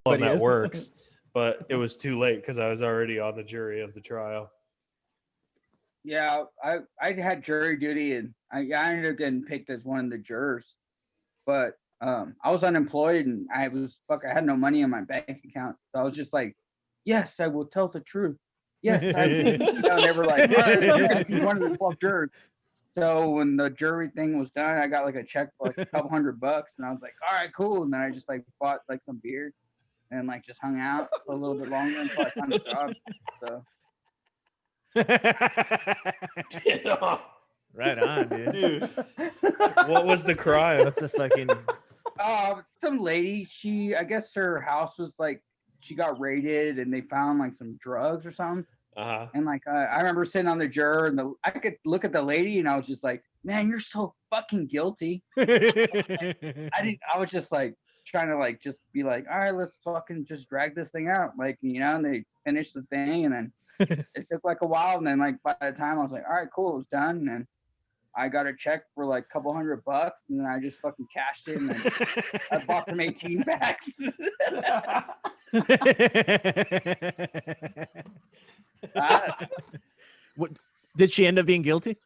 one that works, but it was too late because I was already on the jury of the trial. Yeah, I had jury duty, and I ended up getting picked as one of the jurors. But I was unemployed, and I had no money in my bank account, so I was just like, yes, I will tell the truth. Yes, I will. They were like, all right, you're gonna be one of the 12 jurors. So when the jury thing was done, I got like a check for like a couple $100, and I was like, all right, cool. And then I just like bought like some beer and like just hung out for a little bit longer until I found a job. So right on, dude. What was the crime? What's the fucking some lady, I guess her house was like, she got raided and they found like some drugs or something. Uh-huh. And like I remember sitting on the juror, and I could look at the lady, and I was just like, "Man, you're so fucking guilty." I was just like trying to like just be like, "All right, let's fucking just drag this thing out." Like, and they finished the thing, and then it took like a while, and then like by the time I was like, "All right, cool, it was done," and then I got a check for like a couple $100, and then I just fucking cashed it, and then I bought some 18 packs. What did she end up being guilty?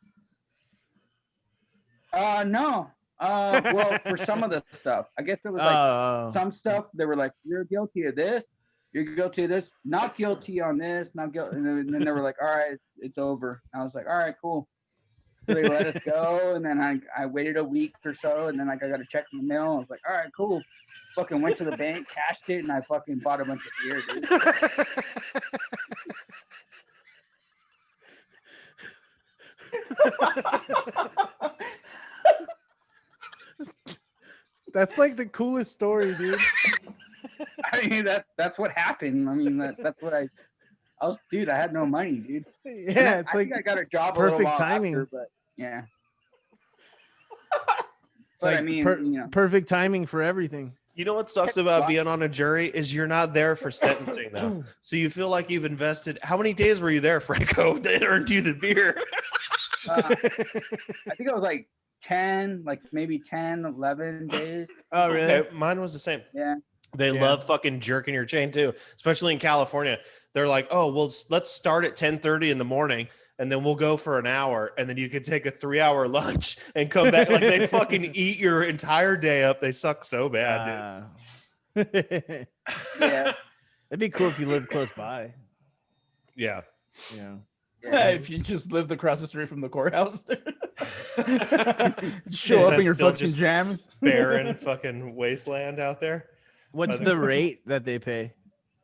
No. Well, for some of the stuff, I guess it was like some stuff they were like, "You're guilty of this. You're guilty of this. Not guilty on this. Not guilty." And then they were like, "All right, it's over." I was like, "All right, cool." So they let us go, and then I waited a week or so, and then like I got a check in the mail. I was like, "All right, cool." Fucking went to the bank, cashed it, and I fucking bought a bunch of beer, dude. That's like the coolest story, dude. I mean, that's what happened. I mean, that's what I was, dude. I had no money, dude. Yeah, I think I got a job perfect a little while timing. after, but yeah. But like, I mean, perfect timing for everything. You know what sucks about being on a jury is you're not there for sentencing though. So you feel like you've invested. How many days were you there, Franco? They earned you the beer. I think it was like 10, like maybe 10, 11 days. Oh, really? Okay, mine was the same. Yeah. They love fucking jerking your chain too, especially in California. They're like, "Oh, well, let's start at 10:30 in the morning, and then we'll go for an hour, and then you can take a 3-hour lunch and come back." Like they fucking eat your entire day up. They suck so bad, dude. Yeah, it'd be cool if you lived close by. Yeah. Yeah, if you just lived across the street from the courthouse, show up in your fucking jams, barren fucking wasteland out there. What's the rate that they pay?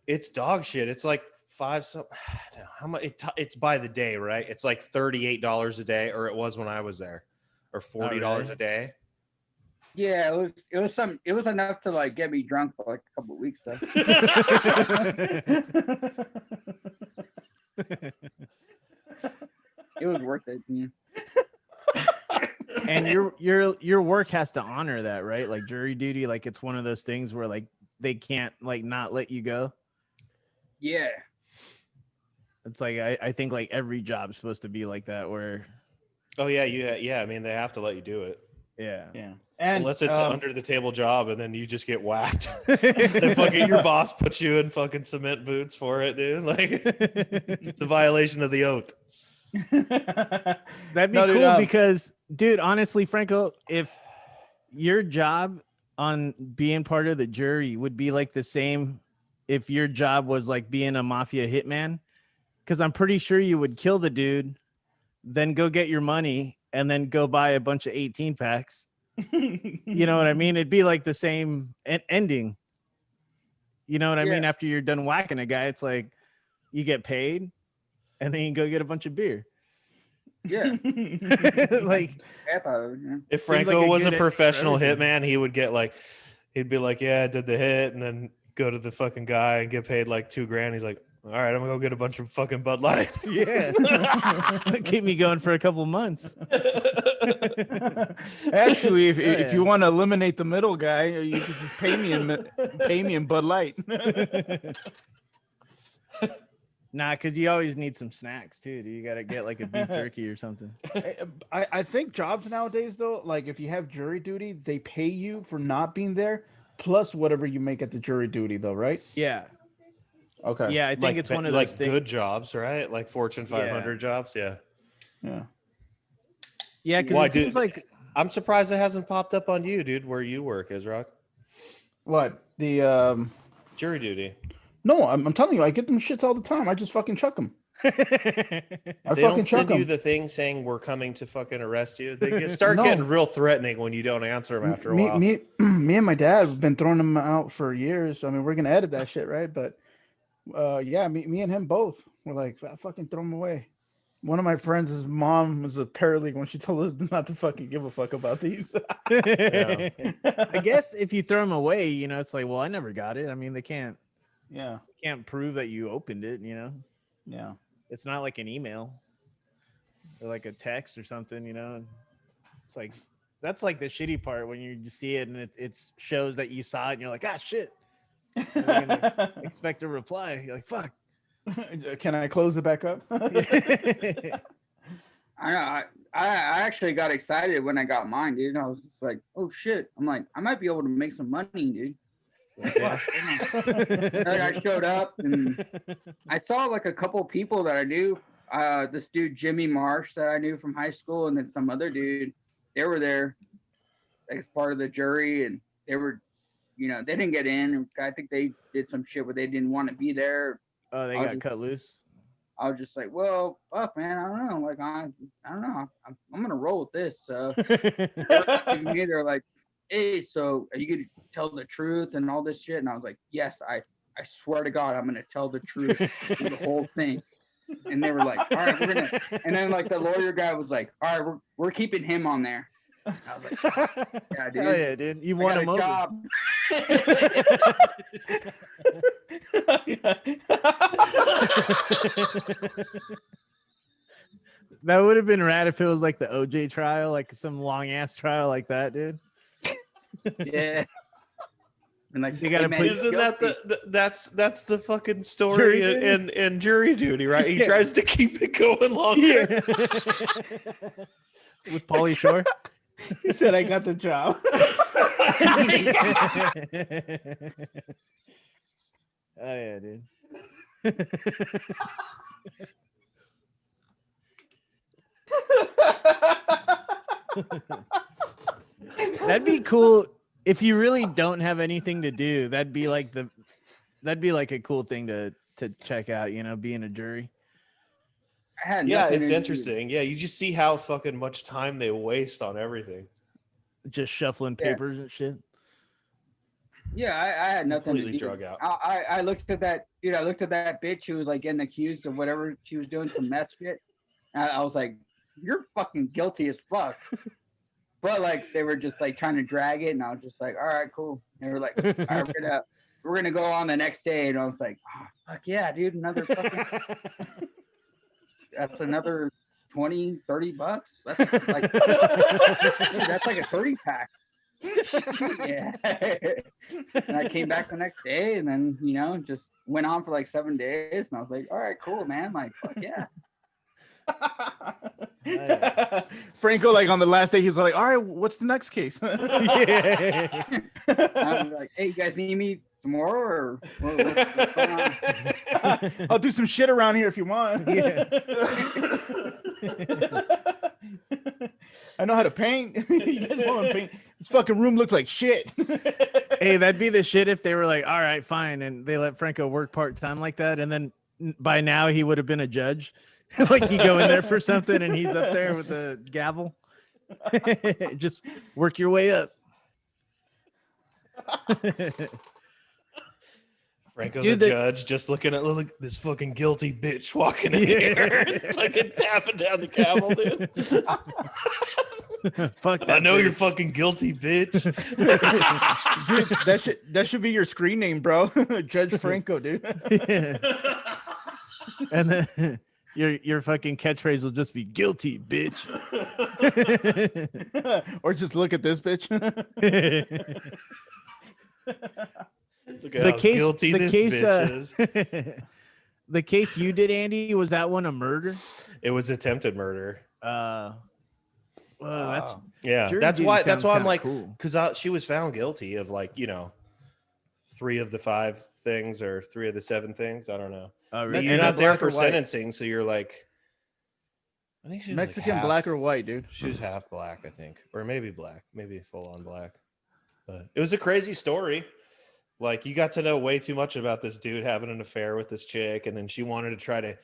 It's dog shit. It's like how much? It's by the day, right? It's like $38 a day, or it was when I was there, or $40 a day. Yeah, it was enough to like get me drunk for like a couple of weeks though. It was worth it. Yeah. And your work has to honor that, right? Like jury duty, like it's one of those things where like they can't like not let you go. Yeah. It's like I think like every job's supposed to be like that where Oh yeah. I mean they have to let you do it. Yeah. And unless it's an under the table job and then you just get whacked. And fucking your boss puts you in fucking cement boots for it, dude. Like it's a violation of the oath. That'd be cool because, dude, honestly, Franco, if your job on being part of the jury would be like the same if your job was like being a mafia hitman, because I'm pretty sure you would kill the dude, then go get your money, and then go buy a bunch of 18 packs. You know what I mean? It'd be like the same ending. You know what I mean? After you're done whacking a guy, it's like you get paid and then you go get a bunch of beer. Yeah. Like if Franco was a professional hitman, he would get like, he'd be like, yeah, I did the hit, and then go to the fucking guy and get paid like $2,000. He's like, all right, I'm gonna go get a bunch of fucking Bud Light. Yeah. Keep me going for a couple months. Actually, if you want to eliminate the middle guy, you could just pay me in Bud Light. Nah, because you always need some snacks too. You got to get like a beef jerky or something. I think jobs nowadays, though, like if you have jury duty, they pay you for not being there, plus whatever you make at the jury duty, though, right? Yeah. Okay. Yeah, I think Like it's one of like those things. good jobs, right? Like Fortune 500 jobs. Yeah. Yeah. Yeah, because Why, it seems dude? like I'm surprised it hasn't popped up on you, dude, where you work, Isrock. What the Jury duty. No, I'm telling you, I get them shits all the time. I just fucking chuck them. I They fucking don't chuck send you them. the thing saying we're coming to fucking arrest you. They start No. getting real threatening when you don't answer them after a while. Me and my dad have been throwing them out for years. I mean, we're gonna edit that shit, right? But yeah, me and him both. We're like, fucking throw them away. One of my friends' mom was a paralegal when she told us not to fucking give a fuck about these. I guess if you throw them away, you know, it's like, well, I never got it. I mean, they can't prove that you opened it, you know. Yeah. It's not like an email or like a text or something, you know. It's like that's like the shitty part when you see it and it shows that you saw it and you're like, ah, shit. And you're gonna expect a reply. You're like, fuck. Can I close it back up? I know. I actually got excited when I got mine, dude. I was just like, oh shit. I'm like, I might be able to make some money, dude. Like, and I showed up and I saw like a couple people that I knew. This dude Jimmy Marsh that I knew from high school, and then some other dude. They were there as part of the jury, and they were, you know, they didn't get in. I think they did some shit where they didn't want to be there. Oh, they got cut loose. I was just like, well, fuck, man, I don't know. Like, I don't know. I'm gonna roll with this. They're like, hey, so are you gonna tell the truth and all this shit? And I was like, yes, I swear to God, I'm gonna tell the truth through the whole thing. And they were like, all right, we're gonna. And then like the lawyer guy was like, all right, we're keeping him on there. I was like, yeah, dude. Hell yeah, dude. You I won got him a over. job. That would have been rad if it was like the OJ trial, like some long ass trial like that, dude. Yeah. And like, You gotta hey, man, put- he's Isn't that guilty. that's the fucking story Jury duty? and jury duty, right? He Yeah. tries to keep it going longer. Yeah. With Pauly Shore. He said, I got the job. Oh yeah, dude. That'd be cool if you really don't have anything to do. That'd be like a cool thing to check out, you know, being a jury. I had Yeah, nothing it's to do. interesting. Yeah, you just see how fucking much time they waste on everything. Just shuffling Yeah. papers and shit. Yeah, I had nothing Completely to do. drug out. I looked at that, dude. I looked at that bitch who was like getting accused of whatever she was doing, some meth shit. I was like, you're fucking guilty as fuck. But like they were just like trying to drag it, and I was just like, all right, cool. And they were like, all right, we're gonna go on the next day, and I was like, oh, fuck yeah, dude, another fucking. That's another 20, 30 bucks. That's like that's like a 30 pack. Yeah. And I came back the next day and then, you know, just went on for like 7 days. And I was like, all right, cool, man. Like, fuck yeah. Franco, like on the last day, he was like, all right, what's the next case? Yeah. I was like, hey, you guys need me some more? Or what's going on? I'll do some shit around here if you want. Yeah. I know how to paint. You guys want to paint? This fucking room looks like shit. Hey, that'd be the shit if they were like, all right, fine. And they let Franco work part-time like that. And then by now he would have been a judge. Like you go in there for something and he's up there with the gavel. Just work your way up. Franco Dude, the the- judge just looking at look, this fucking guilty bitch walking in here, fucking tapping down the gavel, dude. Fuck that. I know you're bitch. fucking guilty, bitch. Dude, that should be your screen name, bro. Judge Franco, dude. Yeah. And then your fucking catchphrase will just be guilty, bitch. Or just look at this bitch. Look at how guilty this bitch is. The case you did, Andy, was that one a murder? It was attempted murder. Well, that's Yeah, jury that's duty why. sounds That's why I'm kinda like, cool. because she was found guilty of like, you know, 3 of the 5 things or 3 of the 7 things. I don't know. Oh, But really? you're Mexican not there black for or white? sentencing, so you're like, I think she was Mexican, like black or white, dude? She was half black, I think, or maybe black, maybe full on black. But it was a crazy story. Like, you got to know way too much about this dude having an affair with this chick, and then she wanted to try to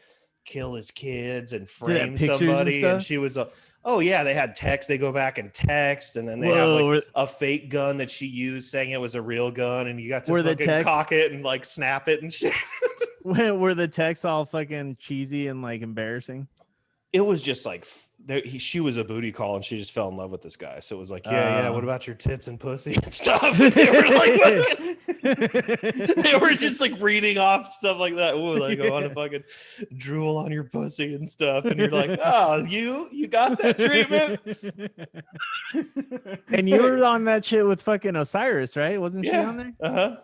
kill his kids and frame pictures and somebody, and stuff? she was oh yeah, they had text. They go back and text, and then they have Whoa, like a fake gun that she used, saying it was a real gun, and you got to Were the fucking text- cock it and like snap it and shit. Were the texts all fucking cheesy and like embarrassing? It was just like she was a booty call, and she just fell in love with this guy. So it was like, yeah, what about your tits and pussy and stuff? And they were like, they were just like reading off stuff like that. Ooh, like I want to fucking drool on your pussy and stuff. And you're like, oh, you got that treatment? And you were on that shit with fucking Osiris, right? Wasn't she Yeah. on there? Uh-huh.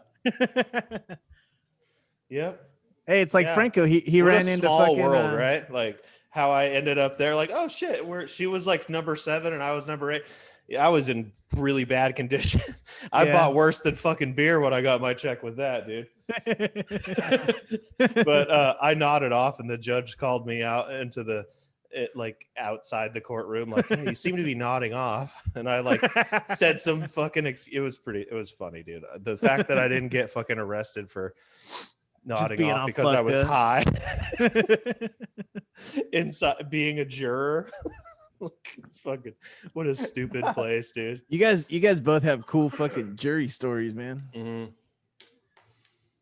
Yep. Hey, it's like Yeah. Franco. He What ran a into small fucking world, right? Like how I ended up there. Like, oh shit, where she was like number 7 and I was number 8. Yeah, I was in really bad condition. I Yeah. bought worse than fucking beer when I got my check with that, dude. But I nodded off, and the judge called me out into like outside the courtroom, like, hey, you seem to be nodding off. And I like said some fucking it was funny, dude. The fact that I didn't get fucking arrested for nodding being off all because I fucked was up. high inside being a juror. It's fucking what a stupid place, dude. You guys both have cool fucking jury stories, man. Mhm.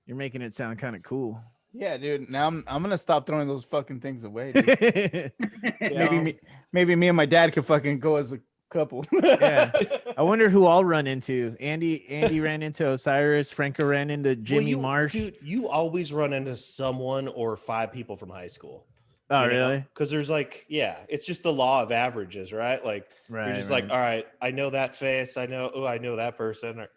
You're making it sound kind of cool. Yeah, dude. Now I'm gonna stop throwing those fucking things away. Dude. Yeah. Maybe me and my dad could fucking go as a couple. Yeah. I wonder who I'll run into. Andy ran into Osiris. Franco ran into Jimmy Marsh. Dude, you always run into someone or 5 people from high school. Oh, really? Because there's like, yeah, it's just the law of averages, right? Like, Right. you're just like, all right, I know that face. I know that person, or,